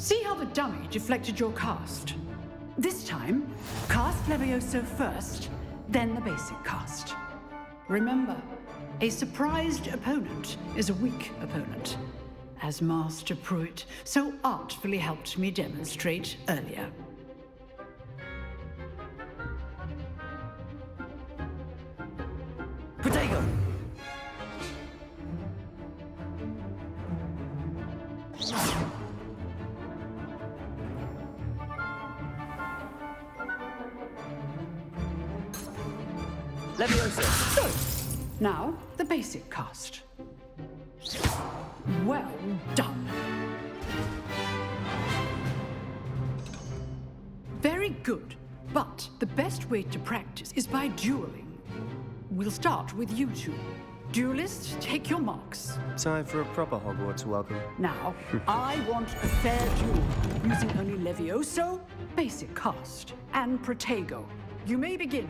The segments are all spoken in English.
See how the dummy deflected your cast? This time, cast Levioso first, then the basic cast. Remember, a surprised opponent is a weak opponent, as Master Pruitt so artfully helped me demonstrate earlier. Potato! Leviosa! Good. Now, the basic cast. Well done. Very good. But the best way to practice is by dueling. We'll start with you two. Duelists, take your marks. Time for a proper Hogwarts welcome. Now, I want a fair duel, using only Levioso, basic cast, and Protego. You may begin.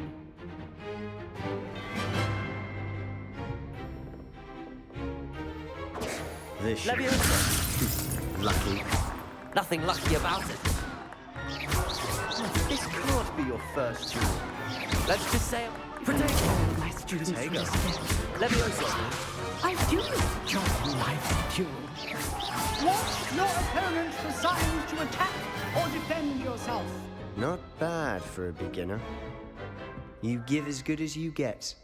This should Leviosa! lucky. Nothing lucky about it. This can't be your first duel. Let's just say... Protego, my students Protego. respect. Leviosa! I do enjoy life duel. Want your opponent assigned to attack or defend yourself? Not bad for a beginner. You give as good as you get.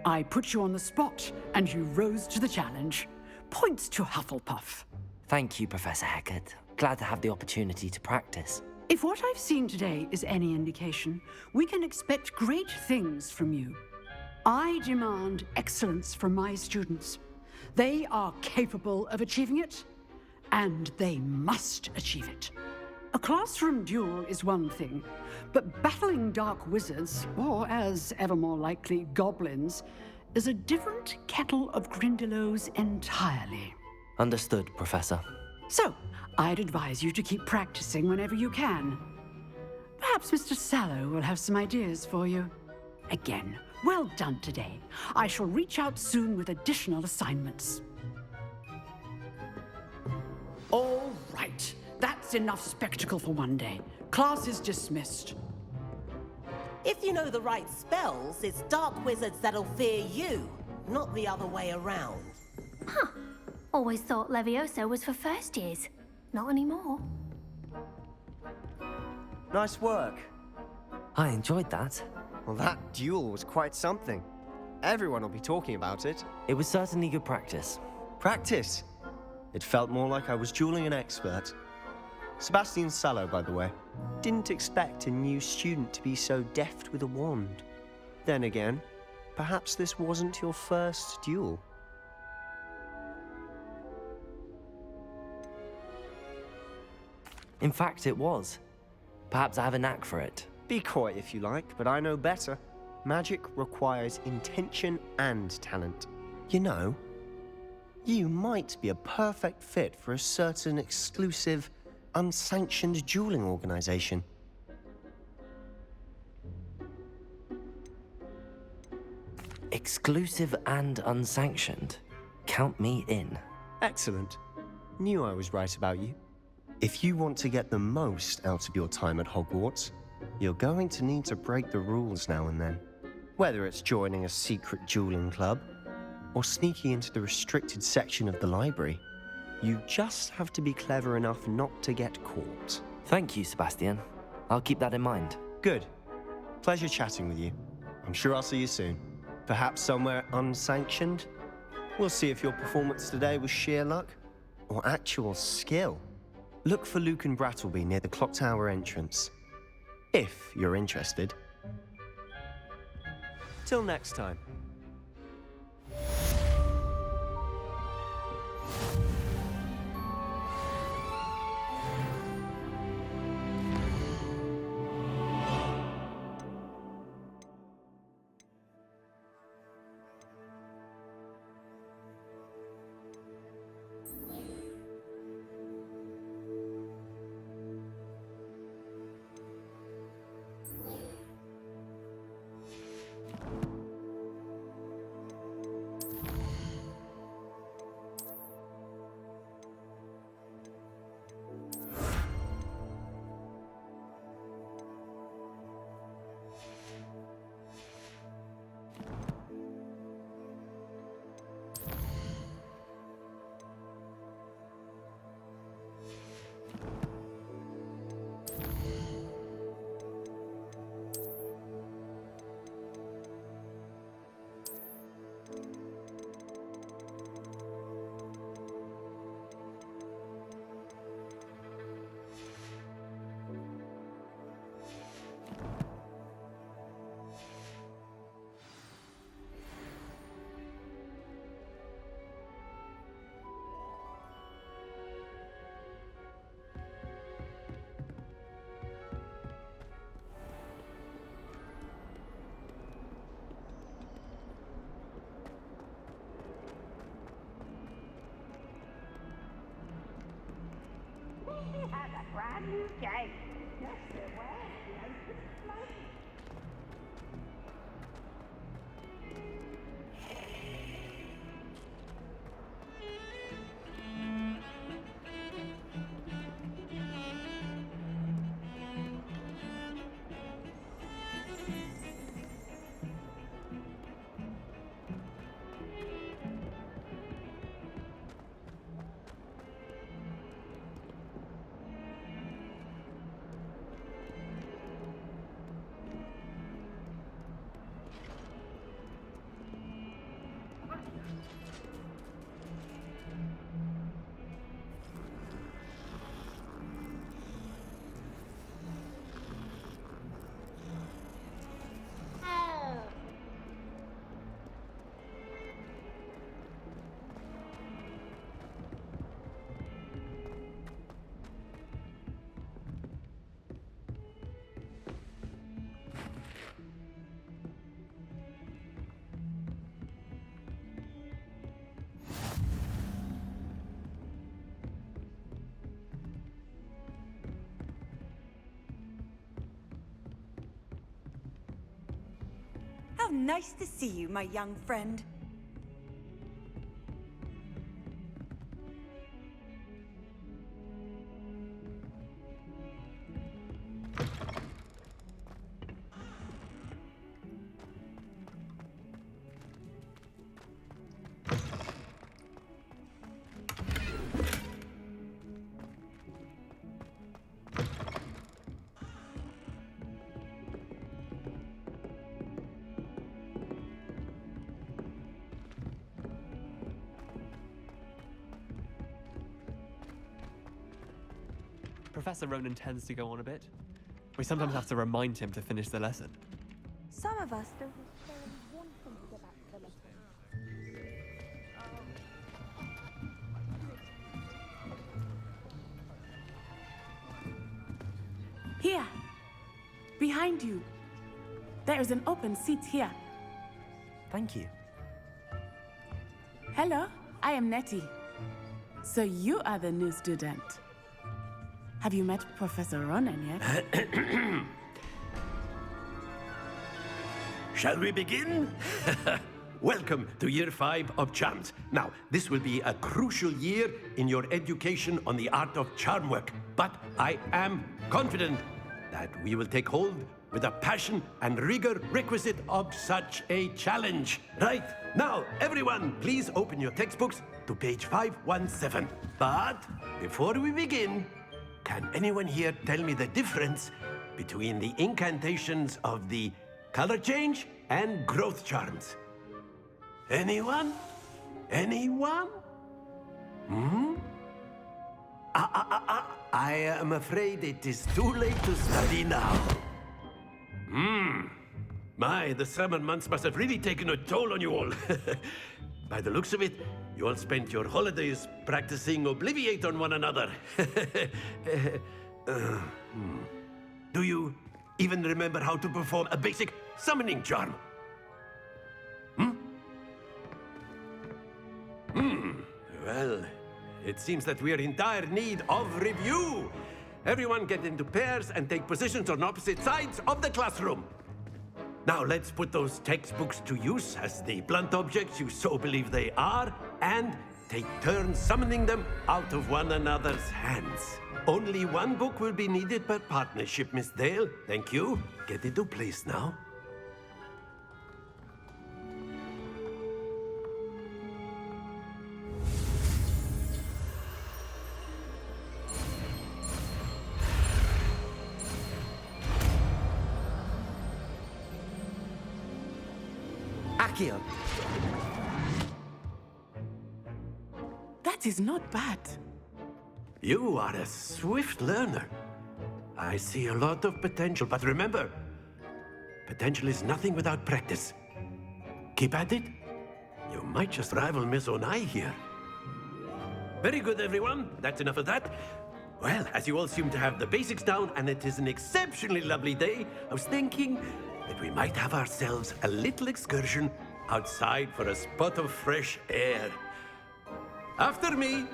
I put you on the spot, and you rose to the challenge. Points to Hufflepuff. Thank you, Professor Hecat. Glad to have the opportunity to practice. If what I've seen today is any indication, we can expect great things from you. I demand excellence from my students. They are capable of achieving it, and they must achieve it. A classroom duel is one thing, but battling dark wizards, or as ever more likely, goblins, is a different kettle of Grindylows entirely. Understood, Professor. So, I'd advise you to keep practicing whenever you can. Perhaps Mr. Sallow will have some ideas for you. Again, well done today. I shall reach out soon with additional assignments. All right. That's enough spectacle for one day. Class is dismissed. If you know the right spells, it's dark wizards that'll fear you, not the other way around. Huh. Always thought Levioso was for first years. Not anymore. Nice work. I enjoyed that. Well, that duel was quite something. Everyone will be talking about it. It was certainly good practice. Practice. It felt more like I was dueling an expert. Sebastian Sallow, by the way. Didn't expect a new student to be so deft with a wand. Then again, perhaps this wasn't your first duel. In fact, it was. Perhaps I have a knack for it. Be coy if you like, but I know better. Magic requires intention and talent. You know, you might be a perfect fit for a certain exclusive, unsanctioned dueling organization. Exclusive and unsanctioned. Count me in. Excellent. Knew I was right about you. If you want to get the most out of your time at Hogwarts, you're going to need to break the rules now and then. Whether it's joining a secret dueling club, or sneaking into the restricted section of the library, you just have to be clever enough not to get caught. Thank you, Sebastian. I'll keep that in mind. Good. Pleasure chatting with you. I'm sure I'll see you soon. Perhaps somewhere unsanctioned? We'll see if your performance today was sheer luck or actual skill. Look for Luke and Brattleby near the clock tower entrance, if you're interested. Till next time. How nice to see you, my young friend. Professor Ronan tends to go on a bit. We sometimes have to remind him to finish the lesson. Some of us don't necessarily want them to get back to the lesson. Here, behind you. There is an open seat here. Thank you. Hello, I am Nettie. So you are the new student. Have you met Professor Ronan yet? Shall we begin? Welcome to Year 5 of Charms. Now, this will be a crucial year in your education on the art of charm work. But I am confident that we will take hold with the passion and rigor requisite of such a challenge. Right, now, everyone, please open your textbooks to page 517. But before we begin, can anyone here tell me the difference between the incantations of the color change and growth charms? Anyone? Anyone? I am afraid it is too late to study now. My, the summer months must have really taken a toll on you all. By the looks of it, you all spent your holidays practicing Obliviate on one another. Do you even remember how to perform a basic summoning charm? Well, it seems that we are in dire need of review. Everyone get into pairs and take positions on opposite sides of the classroom. Now let's put those textbooks to use as the blunt objects you so believe they are, and take turns summoning them out of one another's hands. Only one book will be needed per partnership, Miss Dale. Thank you. Get into place now. Accio. That is not bad. You are a swift learner. I see a lot of potential, but remember, potential is nothing without practice. Keep at it. You might just rival Miss Onai here. Very good, everyone. That's enough of that. Well, as you all seem to have the basics down, and it is an exceptionally lovely day, I was thinking that we might have ourselves a little excursion outside for a spot of fresh air. After me.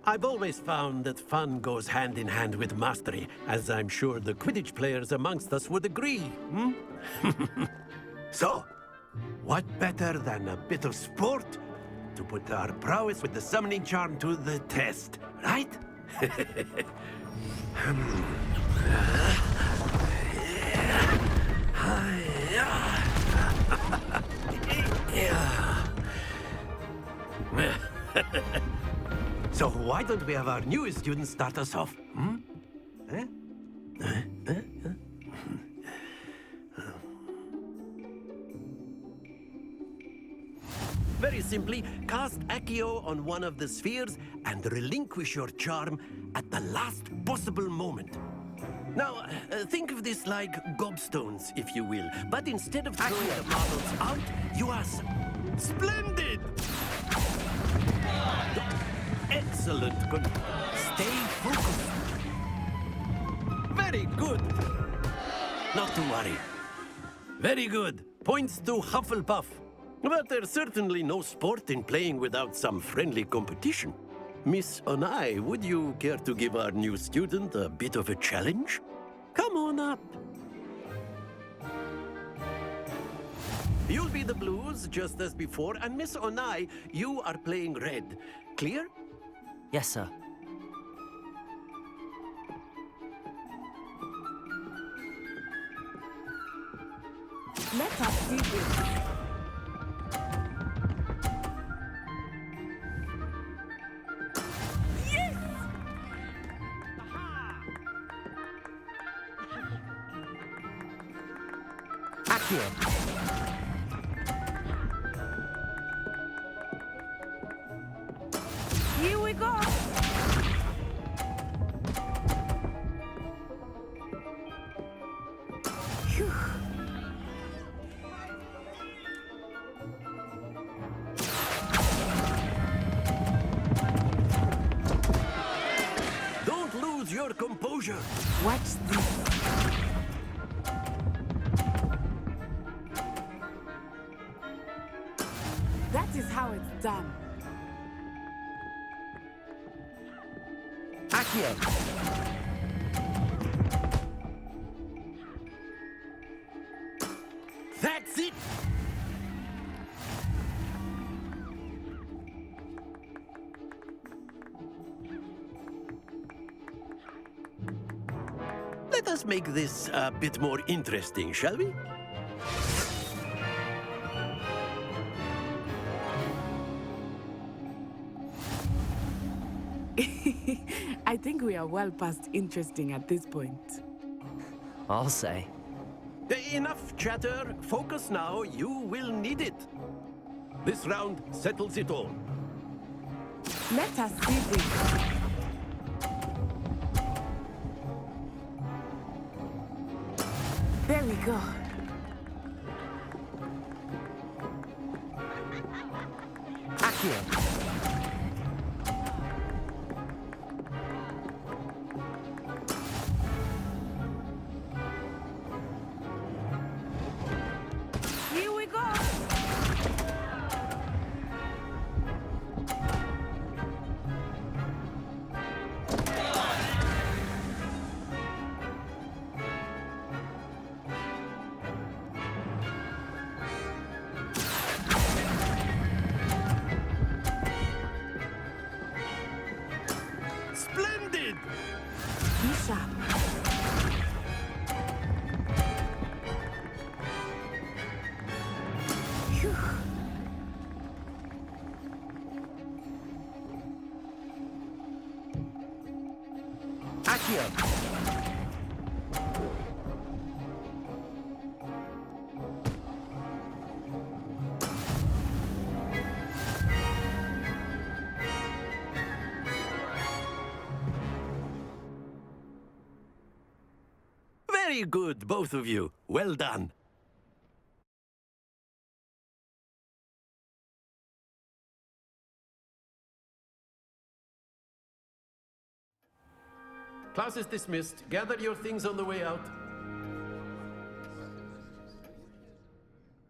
I've always found that fun goes hand in hand with mastery, as I'm sure the Quidditch players amongst us would agree. Hmm? So, what better than a bit of sport to put our prowess with the summoning charm to the test, right? So why don't we have our newest student start us off? Hmm? Very simply, cast Accio on one of the spheres and relinquish your charm at the last possible moment. Now, think of this like gobstones, if you will. But instead of throwing the marbles out, you are splendid! Excellent. Stay focused. Very good. Not to worry. Very good. Points to Hufflepuff. But there's certainly no sport in playing without some friendly competition. Miss Onai, would you care to give our new student a bit of a challenge? Come on up. You'll be the blues, just as before, and Miss Onai, you are playing red. Clear? Yes, sir. Let us see this. Accio. Here we go. Phew. Don't lose your composure. Watch this. That is how it's done. Accio. That's it. Let us make this a bit more interesting, shall we? I think we are well past interesting at this point. I'll say. Enough chatter. Focus now. You will need it. This round settles it all. Let us see this. There we go. Accio. Here we go. Splendid! Be sharp. Phew. Accio. Very good, both of you. Well done. Class is dismissed. Gather your things on the way out.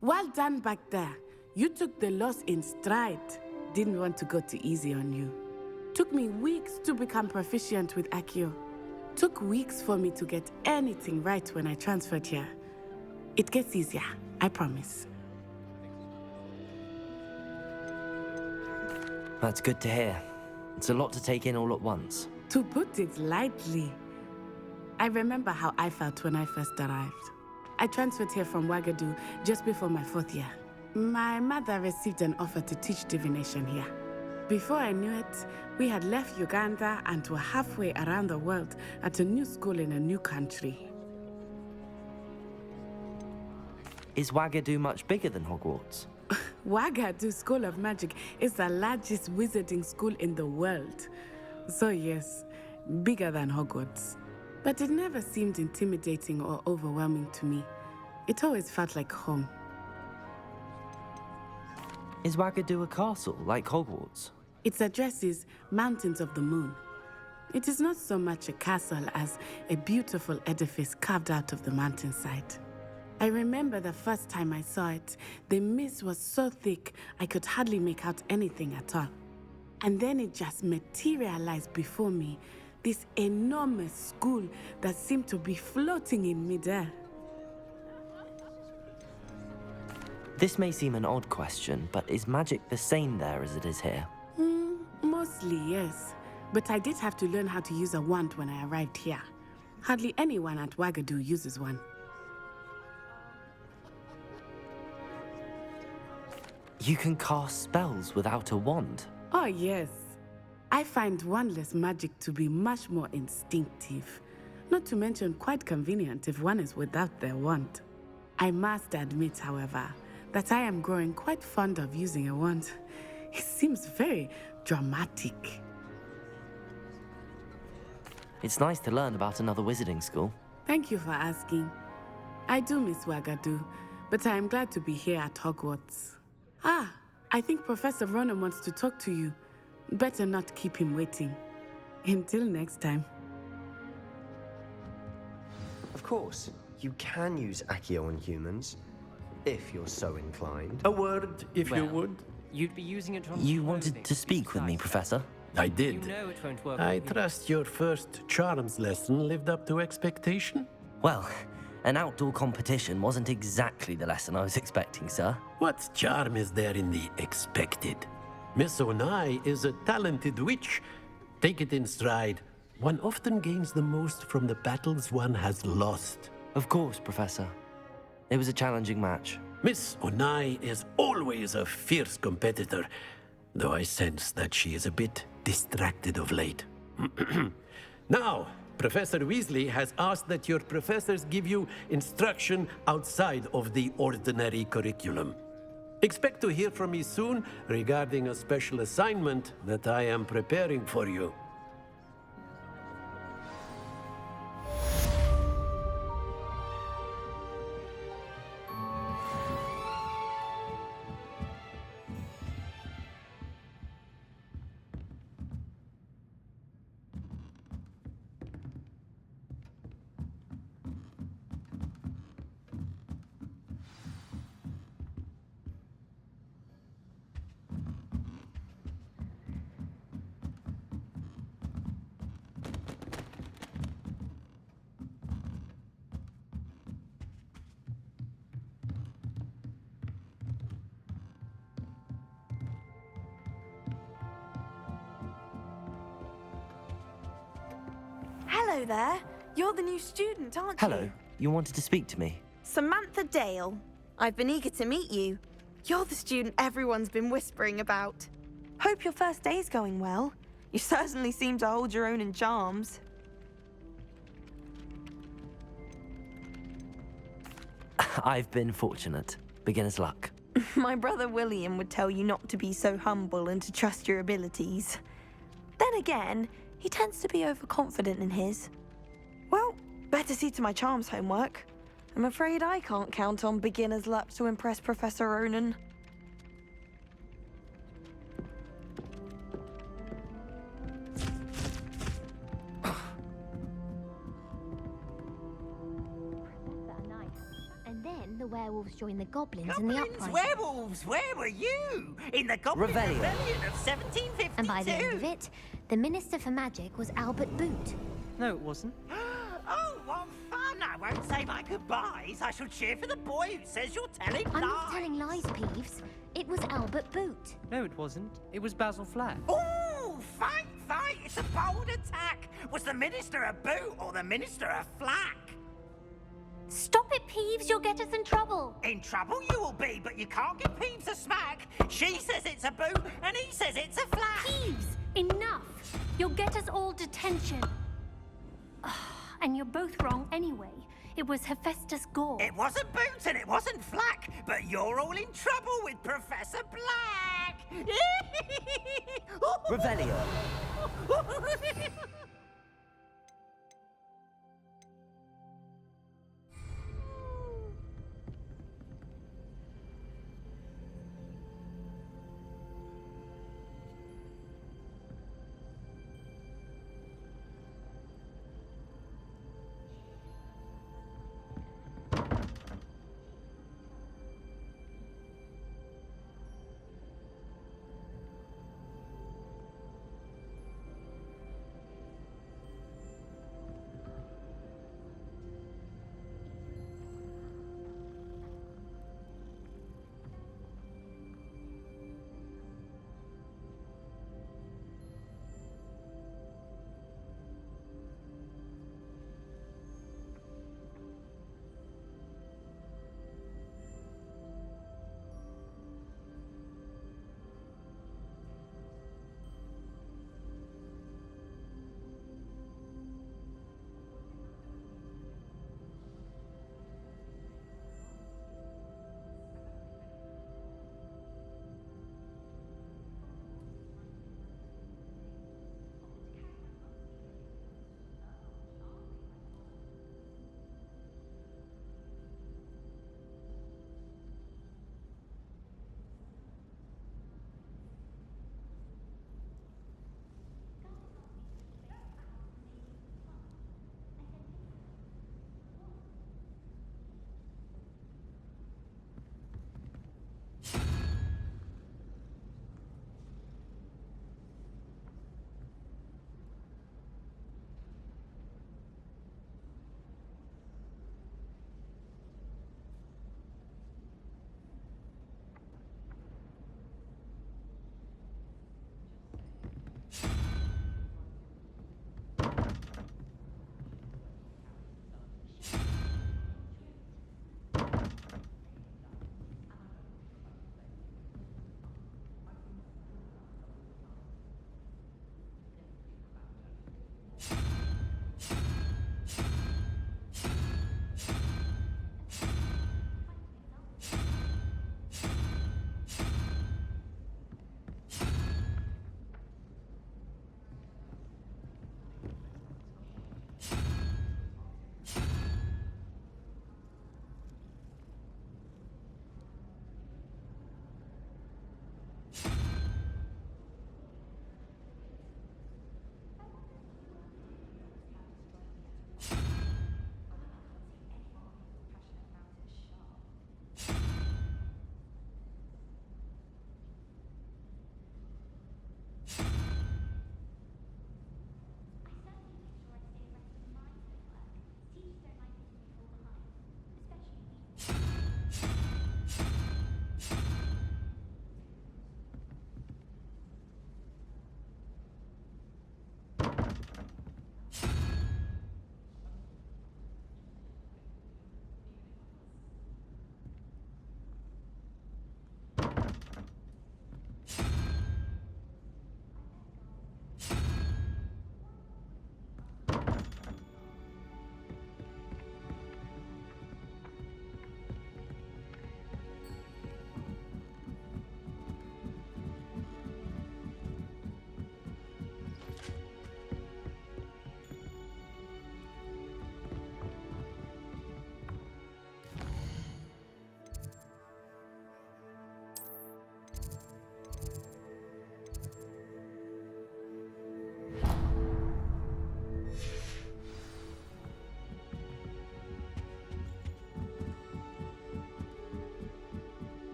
Well done back there. You took the loss in stride. didn't want to go too easy on you. Took me weeks to become proficient with Accio. Took weeks for me to get anything right when I transferred here. It gets easier, I promise. That's good to hear. It's a lot to take in all at once. To put it lightly, I remember how I felt when I first arrived. I transferred here from Wagadu just before my 4th year. My mother received an offer to teach divination here. Before I knew it, we had left Uganda and were halfway around the world at a new school in a new country. Is Wagadu much bigger than Hogwarts? Wagadu School of Magic is the largest wizarding school in the world. So yes, bigger than Hogwarts. But it never seemed intimidating or overwhelming to me. It always felt like home. Is Wagadu a castle, like Hogwarts? Its address is Mountains of the Moon. It is not so much a castle as a beautiful edifice carved out of the mountainside. I remember the first time I saw it, the mist was so thick I could hardly make out anything at all. And then it just materialized before me, this enormous school that seemed to be floating in midair. This may seem an odd question, but is magic the same there as it is here? Mostly, yes. But I did have to learn how to use a wand when I arrived here. Hardly anyone at Wagadu uses one. You can cast spells without a wand? Oh, yes. I find wandless magic to be much more instinctive. Not to mention quite convenient if one is without their wand. I must admit, however, that I am growing quite fond of using a wand. It seems very dramatic. It's nice to learn about another wizarding school. Thank you for asking. I do miss Wagadu, but I am glad to be here at Hogwarts. I think Professor Ronan wants to talk to you. Better not keep him waiting. Until next time. Of course, you can use Accio on humans, if you're so inclined. A word, if you would. You'd be using it on You wanted to speak with me, Professor? I did. You know it won't work. I trust your first charms lesson lived up to expectation. Well, an outdoor competition wasn't exactly the lesson I was expecting, sir. What charm is there in the expected? Miss Onai is a talented witch. Take it in stride. One often gains the most from the battles one has lost. Of course, Professor. It was a challenging match. Miss Onai is always a fierce competitor, though I sense that she is a bit distracted of late. Now, Professor Weasley has asked that your professors give you instruction outside of the ordinary curriculum. Expect to hear from me soon regarding a special assignment that I am preparing for you. Hello there. You're the new student, aren't you? Hello. You wanted to speak to me? Samantha Dale. I've been eager to meet you. You're the student everyone's been whispering about. Hope your first day's going well. You certainly seem to hold your own in charms. I've been fortunate. Beginner's luck. My brother William would tell you not to be so humble and to trust your abilities. Then again, he tends to be overconfident in his. Well, better see to my charms homework. I'm afraid I can't count on beginner's luck to impress Professor Ronan. And then the werewolves joined the goblins in the Goblins, uprising. werewolves, where were you? In the Goblin Revelio. Rebellion of 1752. And by the end of it, the Minister for Magic was Albert Boot. No, it wasn't. Oh, what fun! I won't say my goodbyes. I shall cheer for the boy who says you're telling I'm lies. not telling lies, Peeves. It was Albert Boot. No, it wasn't. It was Basil Flack. Oh, fight, fight! It's a bold attack. Was the Minister a boot or the Minister a flack? Stop it, Peeves. You'll get us in trouble. In trouble you will be, but you can't give Peeves a smack. She says it's a boot, and he says it's a flack. Peeves, enough. You'll get us all detention. And you're both wrong anyway. It was Hephaestus Gore. It wasn't boot and it wasn't flack, but you're all in trouble with Professor Black. Revelio.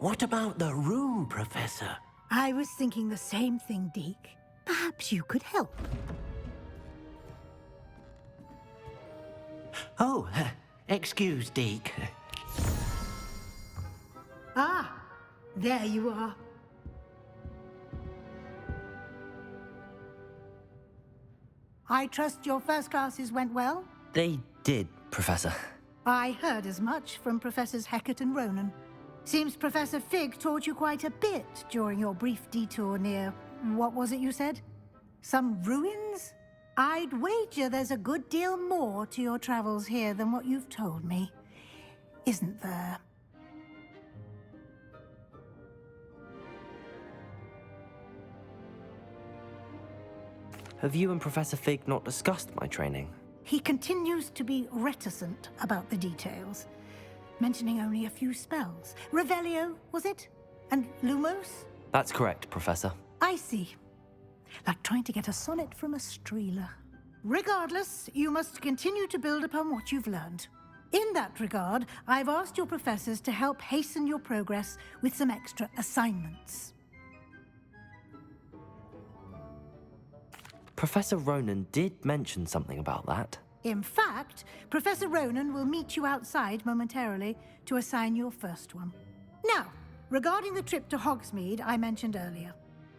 What about the room, Professor? I was thinking the same thing, Deke. Perhaps you could help. Oh, excuse, Deke. Ah, there you are. I trust your first classes went well? They did, Professor. I heard as much from Professors Hecat and Ronan. Seems Professor Fig taught you quite a bit during your brief detour near... what was it you said? Some ruins? I'd wager there's a good deal more to your travels here than what you've told me. Isn't there? Have you and Professor Fig not discussed my training? He continues to be reticent about the details, mentioning only a few spells. Revelio, was it? And Lumos? That's correct, Professor. I see. Like trying to get a sonnet from a streeler. Regardless, you must continue to build upon what you've learned. In that regard, I've asked your professors to help hasten your progress with some extra assignments. Professor Ronan did mention something about that. In fact, Professor Ronan will meet you outside momentarily to assign your first one. Now, regarding the trip to Hogsmeade I mentioned earlier,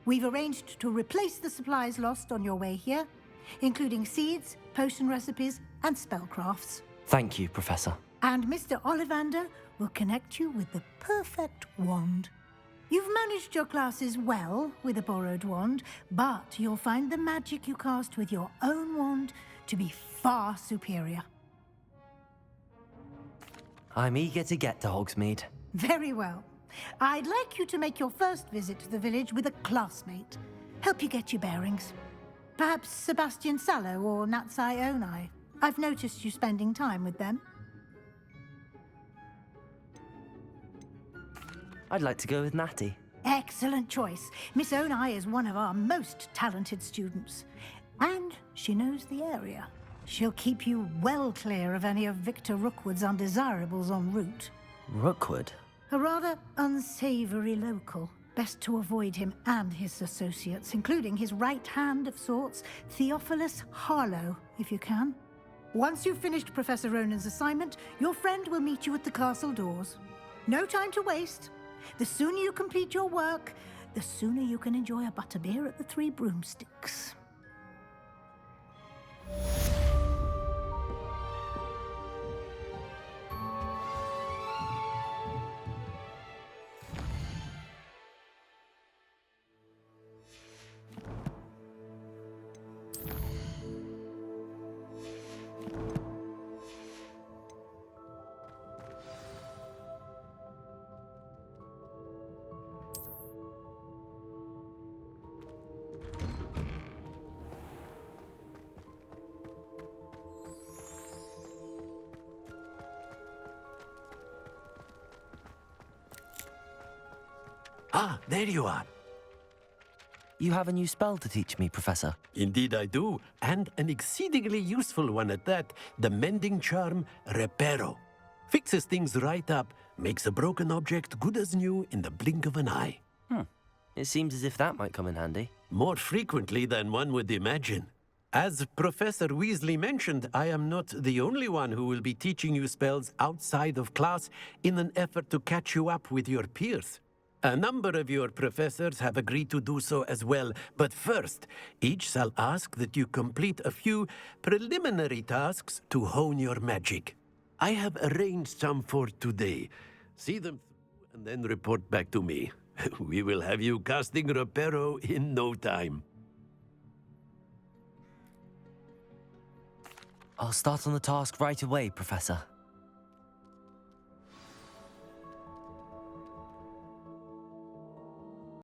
we've arranged to replace the supplies lost on your way here, including seeds, potion recipes, and spellcrafts. Thank you, Professor. And Mr. Ollivander will connect you with the perfect wand. You've managed your classes well with a borrowed wand, but you'll find the magic you cast with your own wand to be far superior. I'm eager to get to Hogsmeade. Very well. I'd like you to make your first visit to the village with a classmate. Help you get your bearings. Perhaps Sebastian Sallow or Natsai Onai. I've noticed you spending time with them. I'd like to go with Natty. Excellent choice. Miss Onai is one of our most talented students. And she knows the area. She'll keep you well clear of any of Victor Rookwood's undesirables en route. Rookwood? A rather unsavory local. Best to avoid him and his associates, including his right hand of sorts, Theophilus Harlow, if you can. Once you've finished Professor Ronan's assignment, your friend will meet you at the castle doors. No time to waste. The sooner you complete your work, the sooner you can enjoy a butterbeer at the Three Broomsticks. Ah, there you are. You have a new spell to teach me, Professor. Indeed I do, and an exceedingly useful one at that, the mending charm Reparo. Fixes things right up, makes a broken object good as new in the blink of an eye. It seems as if that might come in handy. More frequently than one would imagine. As Professor Weasley mentioned, I am not the only one who will be teaching you spells outside of class in an effort to catch you up with your peers. A number of your professors have agreed to do so as well, but first, each shall ask that you complete a few preliminary tasks to hone your magic. I have arranged some for today. See them through and then report back to me. We will have you casting Reparo in no time. I'll start on the task right away, Professor.